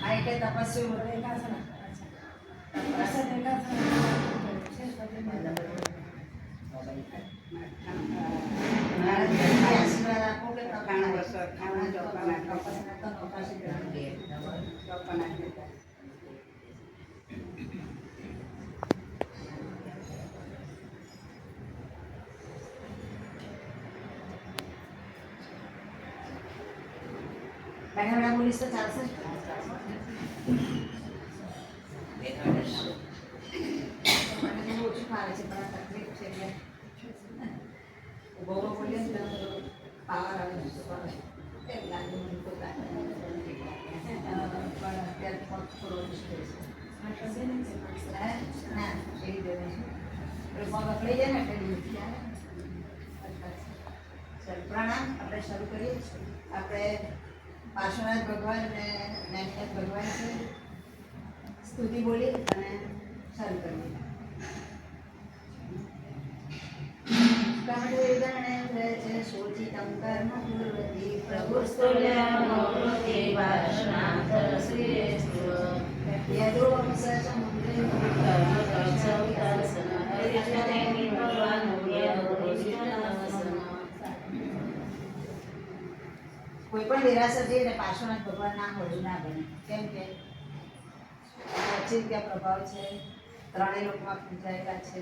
આ એટલે તપસ્વી આશીર્વાદ આપો કે ઘણા વર્ષો ખાણા બેઠા બોલીશ તો ચાલશે. ઓછું ફાવે છે પણ તકલીફ છે એટલે ઉભો બોલીએ ને પાવર આવે ને લાગે મને તો પણ અત્યારે થોડો મુશ્કેલ છે. ના એવી દે પગ અકળી જાય ને એટલે પ્રણામ. આપણે શરૂ કરીએ. આપણે પાર્શ્વનાથ ભગવાન અને નૈમિષારદ ભગવાન છે સ્તુતિ બોલી અને શરૂ કરીએ. શોચિતં કર્મ કુર્વતિ પ્રભુસ્તુલ્યમૌરતિ વાસનાથશ્રીસ્તુ યદોંસ સમુદ્રે કોઈ પણ દેરાસર જઈને પાર્શ્વનાથ ભગવાન ના હોય ના બને. કેમ કે અચિંત્ય પ્રભાવ છે, ત્રણેય લોકમાં પૂજાયેલા છે,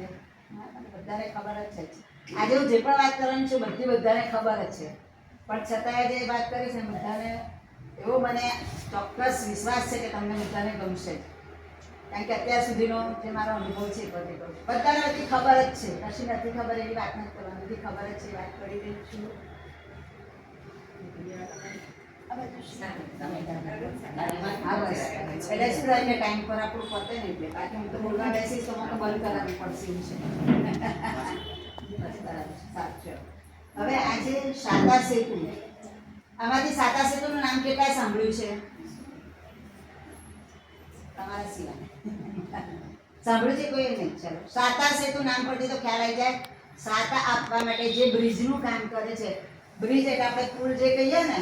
બધાને ખબર જ છે. આજે હું જે પણ વાત કરવાની છું બધી બધાને ખબર જ છે, પણ છતાંય જે વાત કરી છે બધાને એવો મને ચોક્કસ વિશ્વાસ છે કે તમને બધાને ગમશે. કારણ કે અત્યાર સુધીનો જે મારો અનુભવ છે બધાને બધી ખબર જ છે. કશી નથી ખબર એવી વાત નથી કરવાની, બધી ખબર જ છે વાત કરી રહી છું. ટાઈમ પર આપણું પતે ને એટલે બાકી હું તો બોલવા બેસીશ તો મને બંધ કરાવવી પડશે છે. હવે આજે સાતા સેતુ, આમાંથી સાતા સેતુનું નામ કેટલાય સાંભળ્યું છે? તમારા સિવાય સાંભળ્યું છે કોઈ નહીં? ચાલો, સાતા સેતુ નામ પરથી તો ખ્યાલ આવી જાય. સાતા આપવા માટે જે બ્રિજનું કામ કરે છે. બ્રિજ એટલે આપણે પુલ જે કહીએ ને,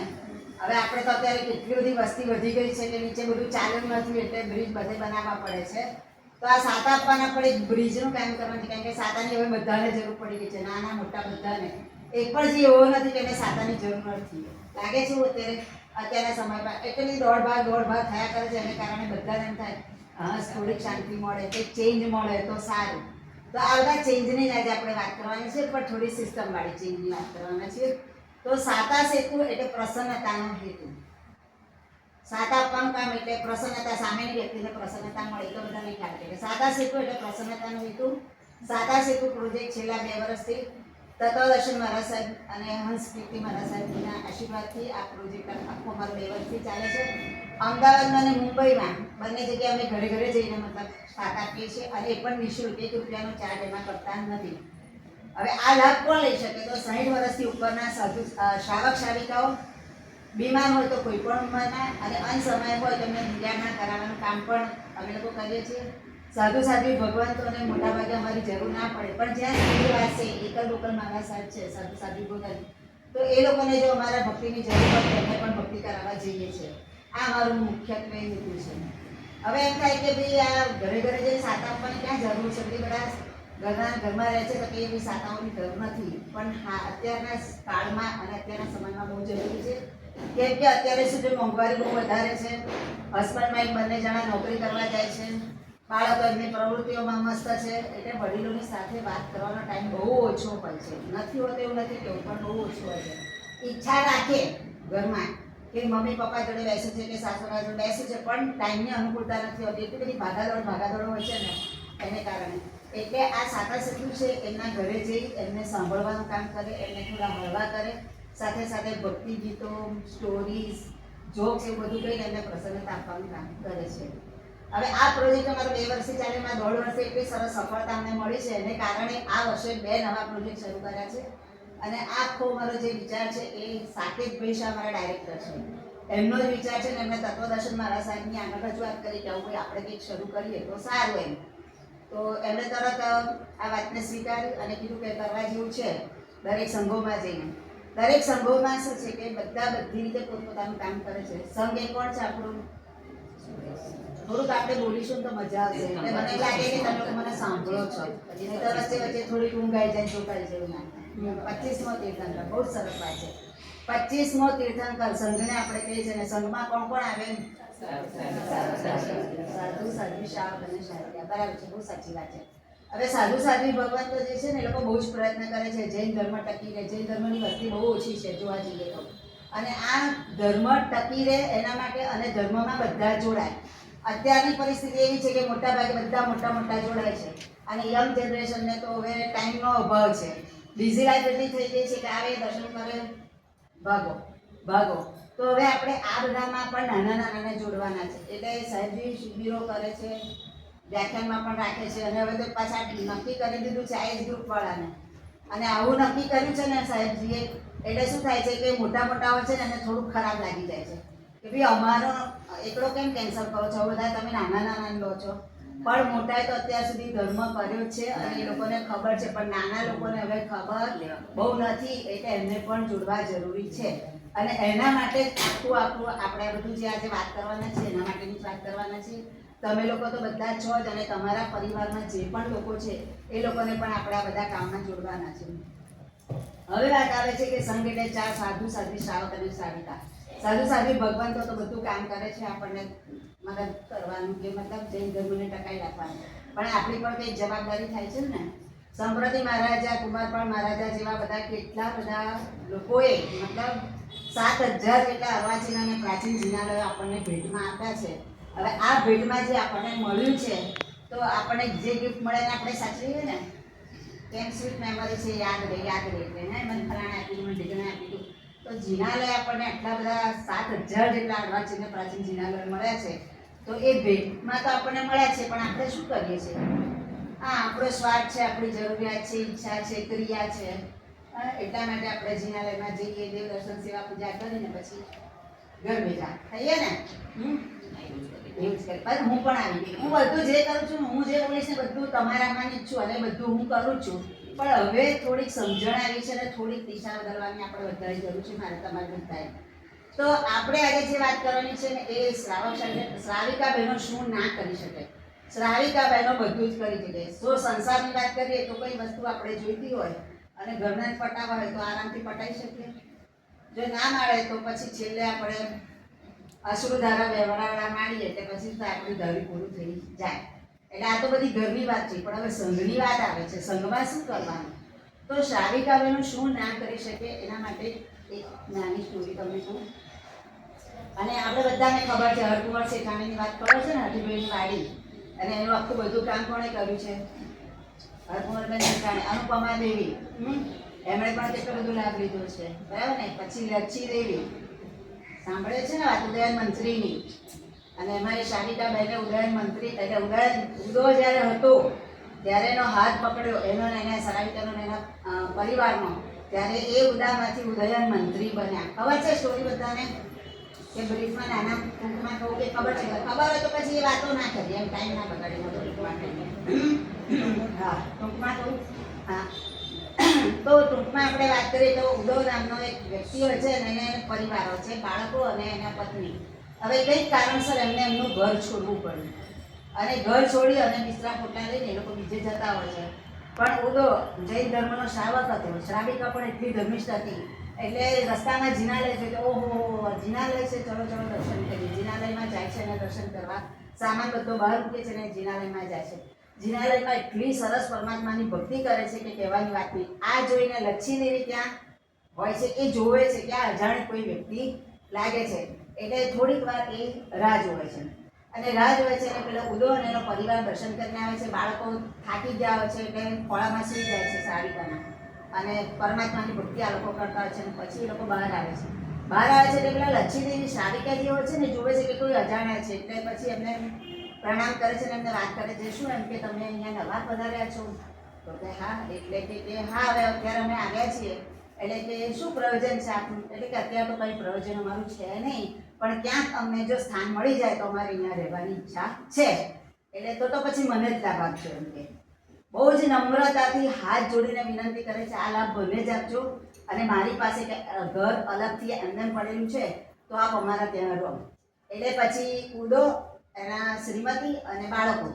હવે આપણે તો અત્યારે કેટલી બધી વસ્તી વધી ગઈ છે કે નીચે બધું ચાલ્યું નથી એટલે બ્રિજ બધે બનાવવા પડે છે. તો આ સાતા આપવાના પણ એક બ્રિજનું કામ કરવાનું છે. કારણ કે સાતાની હવે બધાને જરૂર પડી ગઈ છે, નાના મોટા બધાને. એક પણ જે એવો નથી કે એને સાતાની જરૂર નથી. લાગે છે અત્યારના સમયમાં એટલી દોડ ભાગ થયા કરે છે. એને કારણે બધાને એમ થાય હા થોડીક શાંતિ મળે, કંઈક ચેન્જ મળે તો સારું. તો આ બધા ચેન્જની આજે આપણે વાત કરવાની છે, પણ થોડી સિસ્ટમવાળી ચેન્જની વાત કરવાના છે. તો સાતા સેતુ એટલે પ્રસન્નતાનો હેતુ. સાતા આપવાનું કામ એટલે પ્રસન્નતા, સામેની વ્યક્તિને પ્રસન્નતા મળે તો બધાને ખ્યાલ છે કે સાતા સેતુ એટલે પ્રસન્નતાનો હેતુ. સાતા સેતુ પ્રોજેક્ટ છેલ્લા 2 વર્ષથી તત્વદર્શન મહારાજ સાહેબ અને હંસ કીર્તિ મહારાજ સાહેબના આશીર્વાદથી આ પ્રોજેક્ટ આખો અમારો 2 વર્ષથી ચાલે છે. અમદાવાદમાં અને મુંબઈમાં બંને જગ્યાએ અમે ઘરે ઘરે જઈને મતલબ સાથ આપીએ છીએ અને એ પણ નિઃશુલ્ક, ₹1 ચાર્જ એમાં કરતા નથી. હવે આ લાભ કોણ લઈ શકે? તો 60 વર્ષથી ઉપરના સાધુ શ્રાવક શ્રાવિકાઓ, બીમાર હોય તો કોઈ પણ ઉંમરના, અને અનસમય હોય તો એમને નિરાકરણ કરાવવાનું કામ પણ અમે લોકો કરીએ છીએ. સાધુ સાધ્વી ભગવંતોને મોટાભાગે અમારી જરૂર ના પડે, પણ જ્યાં સુધી વાત છે એકલ લોકલ મહારાજ સાહેબ છે સાધુ સાધ્વી ભગવંત, તો એ લોકોને જો અમારા ભક્તિની જરૂર હોય તો એમને પણ ભક્તિ કરાવવા જઈએ છીએ. આ અમારું મુખ્યત્વે હેતુ છે. હવે એમ થાય કે ભાઈ આ ઘરે ઘરે જઈને સાતા આપવાની ક્યાં જરૂર છે? બધા ઘરમાં રહે છે તો કે એવી સાતાઓની જરૂર નથી. પણ હા, અત્યારના કાળમાં અને અત્યારના સમયમાં બહુ જરૂરી છે. કેમ કે અત્યારે શું છે, મોંઘવારી બહુ વધારે છે. હસબન્ડ વાઈફ બંને જણા નોકરી કરવા જાય છે, બાળકો એમની પ્રવૃત્તિઓમાં મસ્ત છે, એટલે વડીલોની સાથે વાત કરવાનો ટાઈમ બહુ ઓછો હોય છે. નથી હોતો એવું નથી કેવું, પણ બહુ ઓછો હોય છે. ઈચ્છા રાખે ઘરમાં કે મમ્મી પપ્પા જોડે બેસું છે કે સાસુના જોડે બેસું છે, પણ ટાઈમની અનુકૂળતા નથી હોતી. એટલી બધી ભાગાદોડ હોય છે ને એને કારણે. એટલે આ સાતા સેતુ છે એમના ઘરે જઈ એમને સાંભળવાનું કામ કરે, એમને થોડા હળવા કરે, સાથે સાથે ભક્તિ ગીતો, સ્ટોરીઝ, જોક્સ એવું બધું કહીને એમને પ્રસન્નતા આપવાનું કામ કરે છે. હવે આ પ્રોજેક્ટ અમારો 2 વર્ષથી ચાલે, એમાં 1.5 વર્ષે એટલી સરસ સફળતા અમને મળી છે. એને કારણે આ વર્ષે 2 નવા પ્રોજેક્ટ શરૂ કર્યા છે. અને આ આખો મારો જે વિચાર છે એ સાકેતભાઈ શાહ મારા ડાયરેક્ટર છે, એમનો જ વિચાર છે. ને એમને તત્વદર્શન મહારાજ સાહેબની આગળ રજૂઆત કરી કે આવું ભાઈ આપણે કંઈક શરૂ કરીએ તો સારું એમ. તો એમણે તરત આ વાતને સ્વીકારી અને કીધું કે કરવા જેવું છે દરેક સંઘોમાં જઈને. દરેક સંભવમાં શું છે કે બધા બધી રીતે પોતપોતાનું કામ કરે છે. સંઘ એ કોણ છે આપણું? થોડુંક આપણે બોલીશું તો મજા આવશે. એટલે મને લાગે કે તમે લોકો મને સાંભળો છો. નહીં તો વચ્ચે વચ્ચે થોડી ઊંઘ આવી જાય, ચોકાઈ જેવું ના. 25મો તીર્થંકર, બહુ જ સરસ વાત છે. 25મો તીર્થંકર સંઘને આપણે કહીએ છીએ. ને સંઘમાં કોણ કોણ આવે? સાધુ, સાધ્વી, શ્રાવક અને શ્રાવિકા. બરાબર છે, બહુ સાચી વાત છે. હવે સાધુ સાધ્વી ભગવાન તો જે છે ને, એ લોકો બહુ જ પ્રયત્ન કરે છે જૈન ધર્મ ટકી રહે. જૈન ધર્મની વસ્તી બહુ ઓછી છે જોવા જઈએ તો. અને આ ધર્મ ટકી રહે એના માટે અને ધર્મમાં બધા જોડાય. અત્યારની પરિસ્થિતિ એવી છે કે મોટા ભાગે બધા મોટા જોડાય છે. અને યંગ જનરેશનને તો હવે ટાઈમનો અભાવ છે. બિઝી લાઈફ એટલી થઈ ગઈ છે કે આવે દર્શન કરે, ભાગો. તો હવે આપણે આ બધામાં પણ નાના જોડવાના છે. એટલે સાહેબજી શિબિરો કરે છે, વ્યાખ્યાનમાં પણ રાખે છે. અને હવે તો પાછા નક્કી કરી દીધું છે આઈએસ ગ્રુપ વાળાને. અને આવું નક્કી કર્યું છે ને સાહેબજીએ, એટલે શું થાય છે કે મોટા હોય છે ને એને થોડુંક ખરાબ લાગી જાય છે કે ભાઈ અમારો એકડો કેમ કેન્સલ કરો છો, બધા તમે નાના લો છો. પણ મોટાએ તો અત્યાર સુધી ધર્મ કર્યો છે અને એ લોકોને ખબર છે. પણ નાના લોકોને હવે ખબર બહુ નથી, એટલે એમને પણ જોડવા જરૂરી છે. અને એના માટે આખું આપણે બધું જે આજે વાત કરવાના છે એના માટેની વાત કરવાના છે. તમે લોકો તો બધા છો જ, અને તમારા પરિવારમાં જે પણ લોકો છે એ લોકોને પણ આપણે આ બધા કામમાં જોડવાના છે. હવે વાત આવે છે કે સંઘ એટલે 4: સાધુ, સાધ્વી, શ્રાવક અને શ્રાવિકા. સાધુ સાધ્વી ભગવાન તો બધું કામ કરે છે આપણને મદદ કરવાનું, કે મતલબ જૈન ધર્મને ટકાઈ રાખવાનું. પણ આપણી પણ કંઈક જવાબદારી થાય છે ને. સંપ્રતિ મહારાજા, કુમારપાળ મહારાજા જેવા બધા કેટલા બધા લોકોએ મતલબ 7000 જેટલા અર્વાચીન અને પ્રાચીન જિનાલયો આપણને ભેટમાં આપ્યા છે. હવે આ ભેટમાં જે આપણને મળ્યું છે, તો આપણને જે ગિફ્ટ મળે ને આપણે સાચવીએ ને, કેમ સ્વીટ મેમરી છે, યાદ રહે એટલે ને મને ફલાણા આપ્યું, મને ઢીકણા આપ્યું. તો જિનાલય આપણને આટલા બધા 7000 જેટલા અર્વાચીન અને પ્રાચીન જિનાલયો મળ્યા છે. તો એ ભેટમાં તો આપણને મળ્યા છે, પણ આપણે શું કરીએ છીએ? આપણો સ્વાર્થ છે, આપણી જરૂરિયાત છે, ઈચ્છા છે, ક્રિયા છે. એટલા માટે આપણે જિનાલયમાં જઈએ, દેવ દર્શન, સેવા, પૂજા કરીને પછી ઘર ભેગા થઈએ ને. એવું જ કરે. પણ હું પણ આવી ગઈ. હું બધું જે કરું છું, હું જે બોલીશ ને બધું તમારામાં જ છું, અને બધું હું કરું છું. પણ હવે થોડીક સમજણ આવી છે ને થોડીક દિશા બદલવાની આપણે બધાએ જરૂર છે, મારે તમારે બધાએ. તો આપણે આજે જે વાત કરવાની છે ને એ શ્રાવિકા બહેનો શું ના કરી શકે. શ્રાવિકા બહેનો બધું જ કરી શકે. જો સંસારની વાત કરીએ તો કઈ વસ્તુ આપણે જોઈતી હોય અને ઘરના જ પટાવા હોય તો આરામથી પટાઈ શકીએ. જો ના મળે તો પછી છેલ્લે આપણે અશ્રુધારા વ્યવહારા માંડીએ એટલે પછી તો આપણું ધરી પૂરું થઈ જાય. એટલે આ તો બધી ઘરની વાત છે. પણ હવે સંઘની વાત આવે છે. સંઘમાં શું કરવાનું? તો શ્રાવિકા બહેનો શું ના કરી શકે એના માટે એક નાની સ્ટોરી તમને કહું. અને આપણે બધાને ખબર છે હરકુંવર શેઠાણીની વાત કરો છે ને, હઠીભાઈની વાડી, અને એનું આખું બધું કામ કોણે કર્યું છે? હરકુંવરબેન શેઠાણી, અનુપમા દેવી. એમણે પણ કેટલો બધો લાભ લીધો છે, બરાબર ને. પછી લચ્છી દેવી સાંભળે છે ને વાત, ઉદયન મંત્રીની. અને એમાં એ શ્રાવિકા બહેને ઉદયન મંત્રી એટલે ઉદો જ્યારે હતો ત્યારે એનો હાથ પકડ્યો એનો ને એના શ્રાવિકાનો ને એના પરિવારનો, ત્યારે એ ઉદામાંથી ઉદયન મંત્રી બન્યા. ખબર છે સ્ટોરી બધાને? કે બ્રીફમાં નાના ટૂંકમાં કહું કે ખબર છે? ખબર હોય તો પછી એ વાતો ના કરીએ, એમ ટાઈમ ના બગાડે. હા, ટૂંકમાં કહું. હા, તો ટૂંકમાં આપણે વાત કરીએ તો ઉદવ નામનો એક વ્યક્તિ હોય છે અને એને પરિવાર હોય છે, બાળકો અને એના પત્ની. હવે કંઈક કારણસર એમને એમનું ઘર છોડવું પડ્યું, અને ઘર છોડી અને બિસ્તરા પોટલા લઈને એ લોકો બીજે જતા હોય છે. પણ ઉદો જૈન ધર્મનો શ્રાવક હતો, શ્રાવિકા પણ એટલી ધર્મિષ્ઠ હતી. એટલે રસ્તામાં જિનાલય છે તો ઓહો જિનાલય છે, ચલો દર્શન કરીએ. જિનાલયમાં જાય છે અને દર્શન કરવા સામાન બધો બહાર મૂકે છે અને જિનાલયમાં જાય છે. જિનાલયમાં એટલી સરસ પરમાત્માની ભક્તિ કરે છે કે કહેવાની વાત નહીં. આ જોઈને લચ્છી દેવી ત્યાં હોય છે, એ જોવે છે કે આ અજાણી કોઈ વ્યક્તિ લાગે છે. એટલે થોડીક વાર એ રાહ જોવે છે, અને રાહ જોવે છે એટલે પેલો ઉદો અને એનો પરિવાર દર્શન કરીને આવે છે. બાળકો થાકી ગયા હોય છે એટલે ખોળામાં સૂઈ જાય છે શ્રાવિકાના, અને પરમાત્માની ભક્તિ આ લોકો કરતા હોય છે. અને પછી એ લોકો બહાર આવે છે. બહાર આવે છે એટલે પેલા લચ્છી દેવી શ્રાવિકા જે હોય છે ને જોવે છે કે કોઈ અજાણ્યા છે, એટલે પછી એમને પ્રણામ કરે છે અને એમને વાત કરે છે. શું એમ કે તમે અહીંયા નવા પધાર્યા છો? તો કે હા. એટલે કે હા, હવે અત્યારે અમે આવ્યા છીએ. એટલે કે શું પ્રયોજન છે આપનું? એટલે કે અત્યારે તો કંઈ પ્રયોજન અમારું છે નહીં, પણ ક્યાંક અમને જો સ્થાન મળી જાય તો અમારે અહીંયા રહેવાની ઈચ્છા છે. એટલે તો પછી મને જ લાભ આપજો એમ કે બહુ જ નમ્રતાથી હાથ જોડીને વિનંતી કરે છે, આ લાભ ભલે જ આપજો. અને મારી પાસે ઘર અલગથી એમને પડેલું છે તો આપ અમારા ત્યાં રહો. એટલે પછી ઉડો એના શ્રીમતી અને બાળકો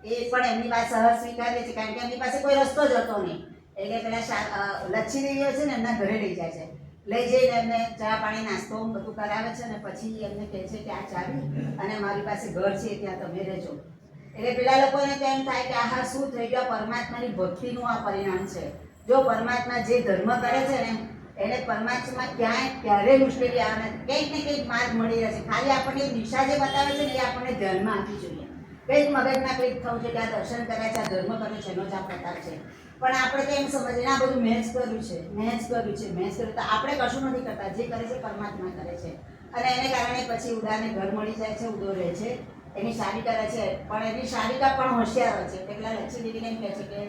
એ પણ એમની પાસે સહજ સ્વીકારે છે, કારણ કે એમની પાસે કોઈ રસ્તો જ હતો નહીં. એટલે પેલા લચ્છી દેવીઓ છે ને એમના ઘરે લઈ જાય છે. લઈ જઈને એમને ચા પાણી નાસ્તો બધું કરાવે છે અને પછી એમને કહે છે કે આ ચાવી અને મારી પાસે ઘર છે ત્યાં તમે રહેજો. એટલે પેલા લોકોને તો એમ થાય કે આહા શું થઈ ગયું, પરમાત્માની ભક્તિનું આ પરિણામ છે. જો પરમાત્મા જે ધર્મ કરે છે ને એને પરમાત્મા ક્યારે મુશ્કેલી આવે ને કંઈક ને કંઈક માર્ગ મળી રહે છે. ખાલી આપણને દિશા જે બતાવે છે ને એ આપણને ધ્યાનમાં આપવી જોઈએ. કંઈક મગજમાં ક્લિક થવું છે કે આ દર્શન કર્યા છે, આ ધર્મ કર્યો છે, એનો જ આ પ્રકાર છે. પણ આપણે તો એમ સમજીએ આ બધું મેં જ કર્યું છે, મેં જ કર્યું છે, મેં જ કર્યું. તો આપણે કશું નથી કરતા, જે કરે છે પરમાત્મા કરે છે. અને એને કારણે પછી ઉડાને ઘર મળી જાય છે, ઉડો રહે છે, એની શાદી કરે છે. પણ એની શાદીકા પણ હોશિયાર હોય છે. પેલા લક્ષ્મી દેવીને એમ કહે છે કે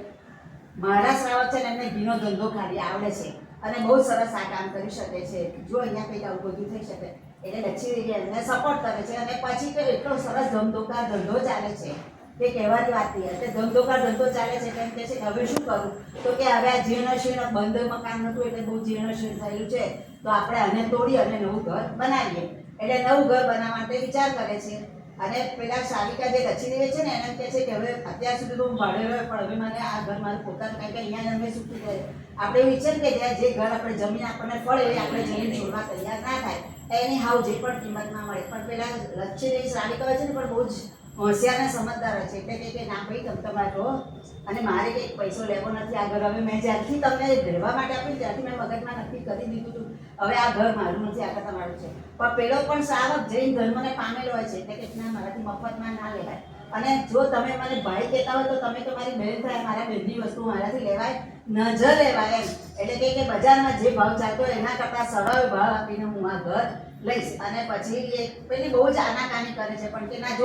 મારા શ્રાવક છે ને એમને ઘીનો ધંધો ખાલી આવડે છે અને બહુ સરસ આ કામ કરી શકે છે, જો અહીંયા કંઈક આવું બધું થઈ શકે. એટલે લક્ષ્મી દેવી એમને સપોર્ટ કરે છે અને પછી તો એટલો સરસ ધમધોકાર ધંધો ચાલે છે કે કહેવાની વાત નહીં. એટલે ધમધોકાર ધંધો ચાલે છે એટલે એમ કહે છે કે હવે શું કરું, તો કે હવે આ જીર્ણશીર્ણ બંધ મકાન હતું એટલે બહુ જીર્ણશીર્ણ થયેલું છે, તો આપણે આને તોડી અને નવું ઘર બનાવીએ. એટલે નવું ઘર બનાવવા માટે વિચાર કરે છે. અને પેલા શાલિકા જે લચ્છી દેવી છે ને એને કહે છે કે હવે અત્યાર સુધી તો હું ભાડે રહ્યો પણ હવે મને આ ઘર મારું પોતાનું, કારણ કે અહીંયા અમે શું કહે આપણે એવું ઈચ્છે ને કે જે ઘર આપણે જમીન આપણને પડે એ આપણે જમીન છોડવા તૈયાર ના થાય, એની હાવ જે પણ કિંમત ના મળે. પણ પેલા લચ્છી દેવી શાલિકા હોય છે ને પણ બહુ જ હોશિયાર અને સમજદાર હોય છે. એટલે કે ના ભાઈ તમે તમારે રહો અને મારે કંઈક પૈસો લેવો નથી. આ ઘર હવે મેં જ્યારથી તમને રહેવા માટે આપ્યું ત્યારથી મેં મગજમાં નક્કી કરી દીધું હતું હવે આ ઘર મારું નથી, આ ઘર તમારું છે. પણ પેલો પણ શ્રાવક જૈન ધર્મને પામેલો હોય છે એટલે કે ના મારાથી મફતમાં ના લેવાય. અને જો તમે મને ભાઈ કહેતા હોય તો તમે તો મારી બહેન થાય, મારા બહેનની વસ્તુ મારાથી લેવાય ન જ લેવાય એમ. એટલે કે બજારમાં જે ભાવ ચાલતો હોય એના કરતાં સવાયો ભાવ આપીને હું આ ઘર લઈશ. અને પછી એ પેલી બહુ જ આનાકાની કરે છે પણ કે ના જો